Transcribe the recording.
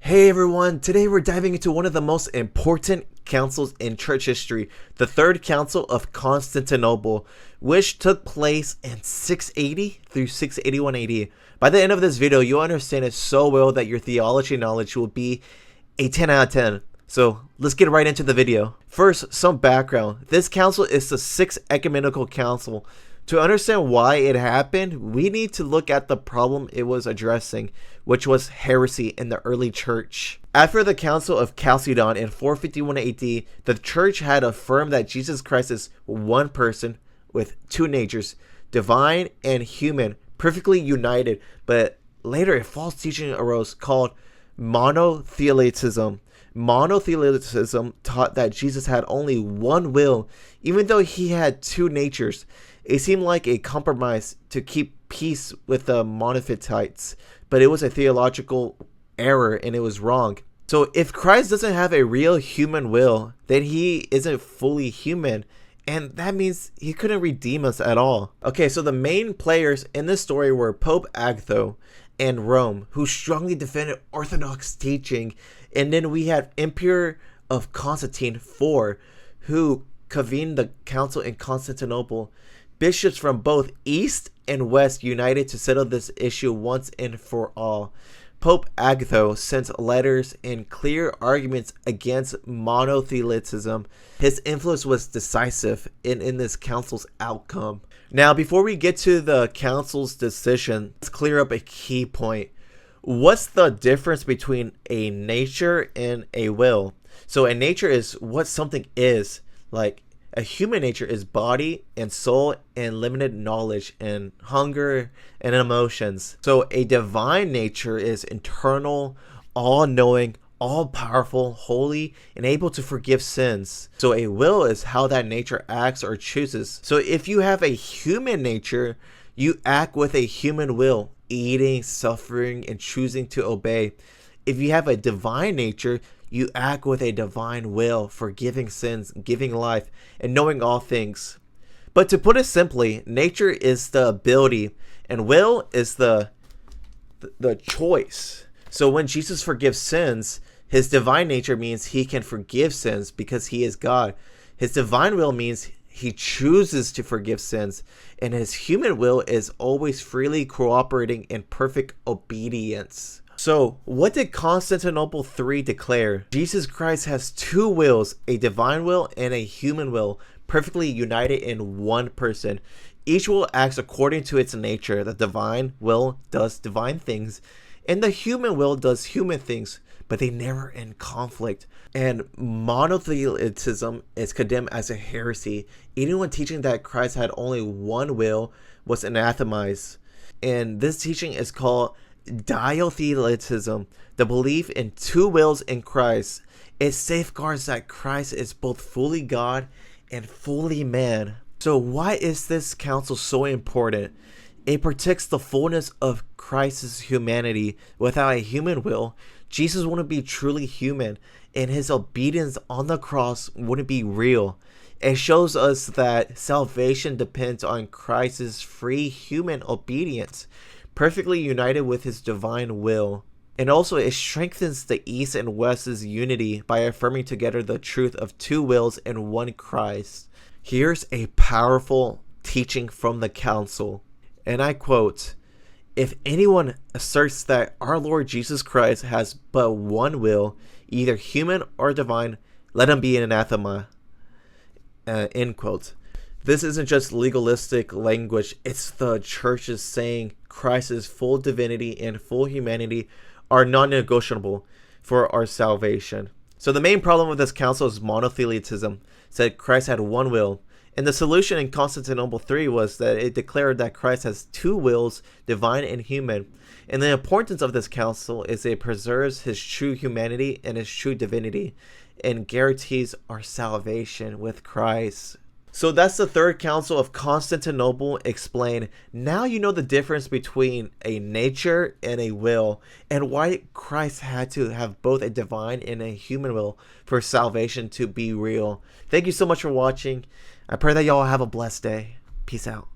Hey everyone, today we're diving into one of the most important councils in church history, the Third Council of Constantinople, which took place in 680 through 681 AD. By the end of this video, you'll understand it so well that your theology knowledge will be a 10 out of 10. So let's get right into the video. First, some background. This council is the sixth ecumenical council. To understand why it happened, we need to look at the problem it was addressing, which was heresy in the early church. After the Council of Chalcedon in 451 AD, the church had affirmed that Jesus Christ is one person with two natures, divine and human, perfectly united, but later a false teaching arose called monothelitism. Monothelitism taught that Jesus had only one will, even though he had two natures. It seemed like a compromise to keep peace with the Monophysites, but it was a theological error and it was wrong. So if Christ doesn't have a real human will, then he isn't fully human, and that means he couldn't redeem us at all. Okay, so the main players in this story were Pope Agatho and Rome, who strongly defended Orthodox teaching, and then we had Emperor of Constantine IV, who convened the council in Constantinople. Bishops from both East and West united to settle this issue once and for all. Pope Agatho sent letters and clear arguments against monothelitism. His influence was decisive in this council's outcome. Now, before we get to the council's decision, let's clear up a key point. What's the difference between a nature and a will? So a nature is what something is, like a human nature is body and soul and limited knowledge and hunger and emotions. So a divine nature is internal, all-knowing, all-powerful, holy, and able to forgive sins. So a will is how that nature acts or chooses. So if you have a human nature, you act with a human will, eating, suffering, and choosing to obey. If you have a divine nature, you act with a divine will, forgiving sins, giving life, and knowing all things. But to put it simply, nature is the ability, and will is the choice. So when Jesus forgives sins, his divine nature means he can forgive sins because he is God. His divine will means he chooses to forgive sins, and his human will is always freely cooperating in perfect obedience. So, what did Constantinople III declare? Jesus Christ has two wills, a divine will and a human will, perfectly united in one person. Each will acts according to its nature. The divine will does divine things, and the human will does human things, but they never in conflict. And monothelitism is condemned as a heresy. Anyone teaching that Christ had only one will was anathematized. And this teaching is called diothelitism, the belief in two wills in Christ. It safeguards that Christ is both fully God and fully man. So why is this council so important? It protects the fullness of Christ's humanity. Without a human will, Jesus wouldn't be truly human, and his obedience on the cross wouldn't be real. It shows us that salvation depends on Christ's free human obedience, perfectly united with his divine will. And also it strengthens the East and West's unity by affirming together the truth of two wills and one Christ. Here's a powerful teaching from the council, and I quote, "If anyone asserts that our Lord Jesus Christ has but one will, either human or divine, let him be an anathema." End quote. This isn't just legalistic language, it's the church's saying Christ's full divinity and full humanity are non-negotiable for our salvation. So the main problem with this council is monothelitism, said Christ had one will. And the solution in Constantinople III was that it declared that Christ has two wills, divine and human. And the importance of this council is it preserves his true humanity and his true divinity and guarantees our salvation with Christ. So that's the Third Council of Constantinople explained. Now you know the difference between a nature and a will, and why Christ had to have both a divine and a human will for salvation to be real. Thank you so much for watching. I pray that y'all have a blessed day. Peace out.